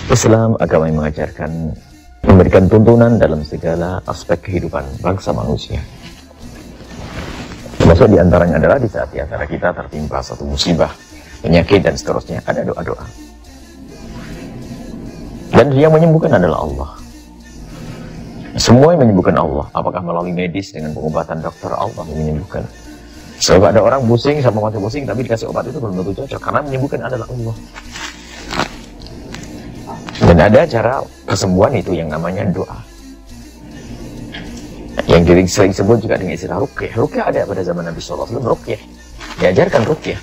Islam agama yang mengajarkan, memberikan tuntunan dalam segala aspek kehidupan bangsa manusia. Termasuk diantaranya adalah di saat diantara kita tertimpa satu musibah, penyakit dan seterusnya, ada doa-doa. Dan yang menyembuhkan adalah Allah. Semua yang menyembuhkan Allah, apakah melalui medis dengan pengobatan dokter, Allah yang menyembuhkan. Sebab ada orang pusing sama mati pusing, tapi dikasih obat itu belum tentu cocok, karena menyembuhkan adalah Allah. Dan ada cara kesembuhan itu yang namanya doa, yang sering sebut juga dengan istilah ruqyah. Ruqyah ada pada zaman Nabi SAW. Ruqyah diajarkan ruqyah.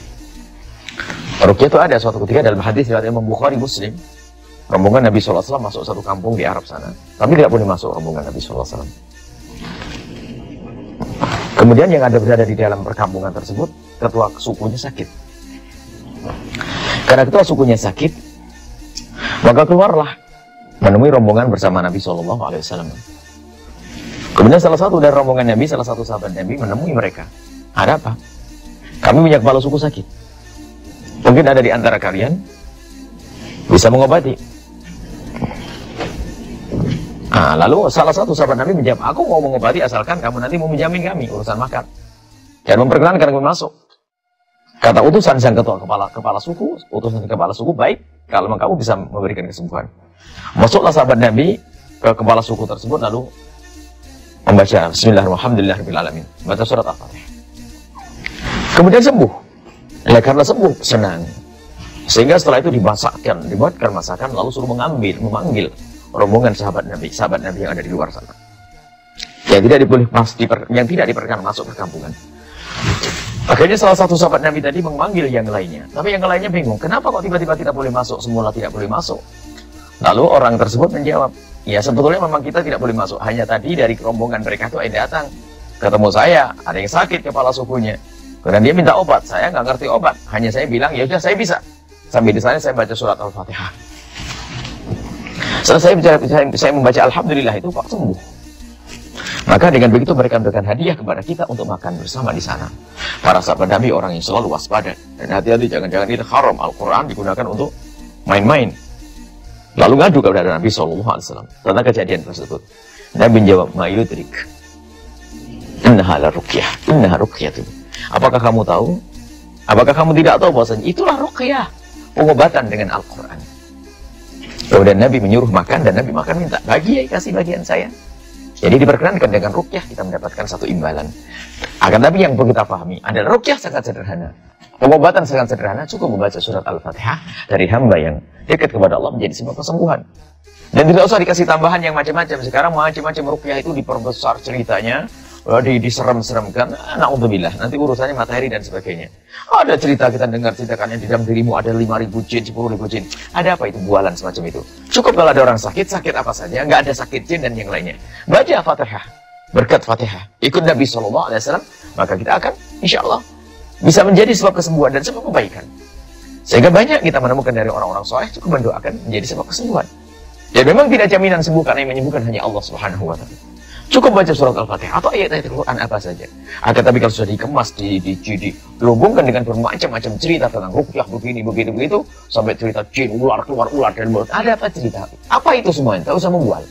Ruqyah itu ada suatu ketika dalam hadis riwayat Imam Bukhari Muslim. Rombongan Nabi SAW masuk satu kampung di Arab sana, tapi tidak boleh masuk rombongan Nabi SAW. Kemudian yang ada berada di dalam perkampungan tersebut, ketua sukunya sakit. Karena ketua sukunya sakit, maka keluarlah menemui rombongan bersama Nabi SAW. Kemudian salah satu dari rombongan Nabi, salah satu sahabat Nabi menemui mereka. Ada apa? Kami punya kepala suku sakit. Mungkin ada di antara kalian bisa mengobati. Nah, lalu salah satu sahabat Nabi menjawab, aku mau mengobati asalkan kamu nanti mau menjamin kami urusan makan dan memperkenankan kami masuk. Kata utusan sang ketua kepala suku, utusan kepala suku, baik kalau kamu bisa memberikan kesembuhan. Masuklah sahabat Nabi ke kepala suku tersebut lalu membaca Bismillahirrahmanirrahim, baca surat Al-Fatihah. Kemudian sembuh. Ya, karena sembuh senang. Sehingga setelah itu dibuatkan masakan lalu suruh memanggil rombongan sahabat Nabi yang ada di luar sana. Yang tidak diperkenankan masuk perkampungan. Akhirnya salah satu sahabat Nabi tadi memanggil yang lainnya. Tapi yang lainnya bingung, kenapa kok tiba-tiba tidak boleh masuk? Semula tidak boleh masuk. Lalu orang tersebut menjawab, ya sebetulnya memang kita tidak boleh masuk. Hanya tadi dari rombongan mereka itu ada datang. Ketemu saya, ada yang sakit kepala sukunya. Dan dia minta obat, saya nggak ngerti obat. Hanya saya bilang, ya udah saya bisa. Sambil di sana saya baca surat Al-Fatihah. Setelah saya membaca Alhamdulillah itu kok sembuh. Maka dengan begitu mereka memberikan hadiah kepada kita untuk makan bersama di sana. Para sahabat Nabi orang yang selalu waspada dan hati-hati, jangan-jangan itu haram, Al-Quran digunakan untuk main-main. Lalu ngadu kepada Nabi SAW tentang kejadian tersebut. Nabi menjawab, ma yudrik innaha la ruqyah, innaha ruqyah. Apakah kamu tahu? Apakah kamu tidak tahu bahwasanya itulah ruqyah, pengobatan dengan Al-Quran. Kemudian Nabi menyuruh makan dan Nabi makan minta, bagi ya, kasih bagian saya. Jadi diperkenankan dengan ruqyah kita mendapatkan satu imbalan. Akan tapi yang perlu kita pahami adalah ruqyah sangat sederhana. Pengobatan sangat sederhana, cukup membaca surat Al-Fatihah dari hamba yang dekat kepada Allah menjadi sebab kesembuhan. Dan tidak usah dikasih tambahan yang macam-macam. Sekarang macam-macam ruqyah itu diperbesar ceritanya, diserem-seremkan, na'udzubillah, nanti urusannya materi dan sebagainya. Ada cerita kita dengar ceritakannya di dalam dirimu ada 5.000 jin, 10.000 jin. Ada apa itu bualan semacam itu? Cukup kalau ada orang sakit apa saja, nggak ada sakit jin dan yang lainnya. Baca Fatihah, berkat Fatihah, ikut Nabi SAW, maka kita akan insya Allah bisa menjadi sebab kesembuhan dan sebab kebaikan. Sehingga banyak kita menemukan dari orang-orang soleh cukup mendoakan menjadi sebab kesembuhan. Ya memang tidak jaminan sembuh karena yang menyembuhkan hanya Allah Subhanahu wa Ta'ala. Cukup baca surat Al-Fatihah atau ayat-ayat Al-Quran apa saja. Akan tapi kalau sudah dikemas, dilubungkan dengan bermacam-macam cerita tentang ruqyah begini, begitu, sampai cerita jin, ular, keluar ular dan mulut. Ada apa cerita? Apa itu semuanya? Tak usah membual.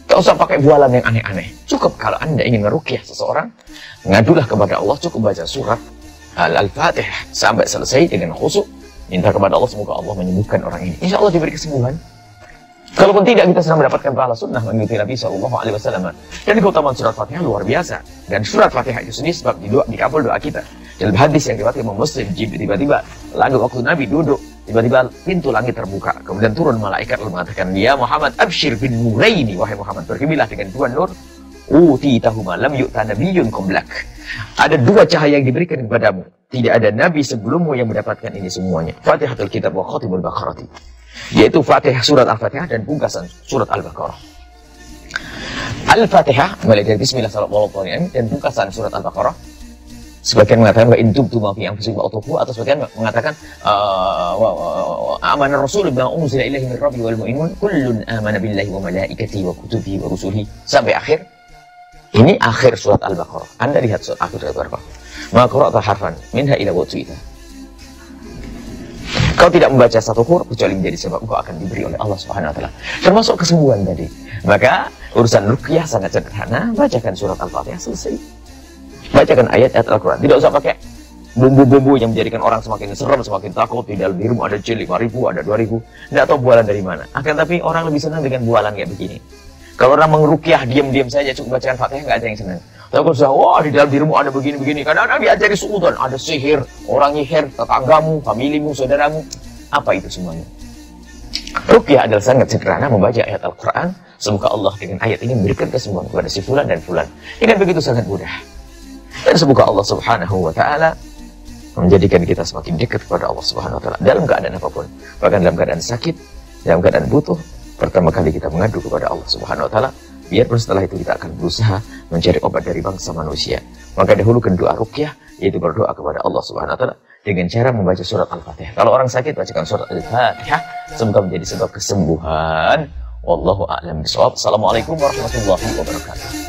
Tak usah pakai bualan yang aneh-aneh. Cukup kalau Anda ingin meruqyah seseorang, ngadulah kepada Allah, cukup baca surat Al-Fatihah sampai selesai dengan khusyuk. Minta kepada Allah semoga Allah menyembuhkan orang ini. Insya Allah diberi kesembuhan. Kalaupun tidak, kita sedang mendapatkan pahala sunnah mengikuti Nabi SAW. Dan keutamaan surat Fatihah luar biasa. Dan surat Fatihah itu sendiri sebab dikabul doa kita. Dalam hadis yang diriwayatkan Imam Muslim, tiba-tiba waktu Nabi duduk, tiba-tiba pintu langit terbuka. Kemudian turun malaikat lalu mengatakan, ya Muhammad abshir bin nuraini, wahai Muhammad bergembiralah dengan dua nur, utitahuma lam yu'ta nabiyyun qablak. Ada dua cahaya yang diberikan kepadamu. Tidak ada nabi sebelummu yang mendapatkan ini semuanya. Fatihatul Kitab wa Khatimul Baqarah. Yaitu Fatihah, surat Al-Fatihah dan pungkasan surat Al-Baqarah. Al-Fatihah mulai dari Bismillahirrahmanirrahim dan pungkasan surat Al-Baqarah. Sebagian mengatakan wa in tubtum ma fi anfusikum aw tukhfuhu, atau sebagian mengatakan amana rasul bima unzila ilaihi min rabbi wal mu'minun kullun amana billahi wa malaikatihi wa kutubihi wa rusulihi sampai akhir. Ini akhir surat Al-Baqarah. Anda lihat surat akhir surat Al-Baqarah. Ma qara'ta harfan minha ila wa tu'ita. Kau tidak membaca satu huruf kecuali menjadi sebab kau akan diberi oleh Allah Subhanahu wa taala. Termasuk kesembuhan tadi. Maka urusan ruqyah sangat sederhana, bacakan surat Al-Fatihah selesai. Bacakan ayat-ayat Al-Qur'an. Tidak usah pakai bumbu-bumbu yang menjadikan orang semakin serem, semakin takut. Di dalam dirimu ada jin 5.000, ada 2.000. Tidak tahu bualan dari mana. Akan tapi orang lebih senang dengan bualan kayak begini. Kalau orang mengeruqyah diam-diam saja cukup bacaan Fatihah, nggak ada yang senang. Tapi kalau sudah, wah di dalam dirimu ada begini-begini, kadang-kadang diajari suudzon, ada sihir, orang nyihir, tetanggamu, familimu, saudaramu. Apa itu semuanya? Ruqyah adalah sangat sederhana, membaca ayat Al-Quran. Semoga Allah dengan ayat ini memberikan kesembuhan kepada si fulan dan fulan. Dengan begitu sangat mudah. Dan semoga Allah Subhanahu wa taala menjadikan kita semakin dekat kepada Allah Subhanahu wa taala dalam keadaan apapun. Bahkan dalam keadaan sakit, dalam keadaan butuh, pertama kali kita mengadu kepada Allah Subhanahu wa taala. Biarpun setelah itu kita akan berusaha mencari obat dari bangsa manusia. Maka dahulukan doa ruqyah, yaitu berdoa kepada Allah Subhanahu wa taala dengan cara membaca surat Al-Fatihah. Kalau orang sakit, bacakan surat Al-Fatihah, semoga menjadi sebab kesembuhan. Wallahu a'lam bishawab. Assalamualaikum warahmatullahi wabarakatuh.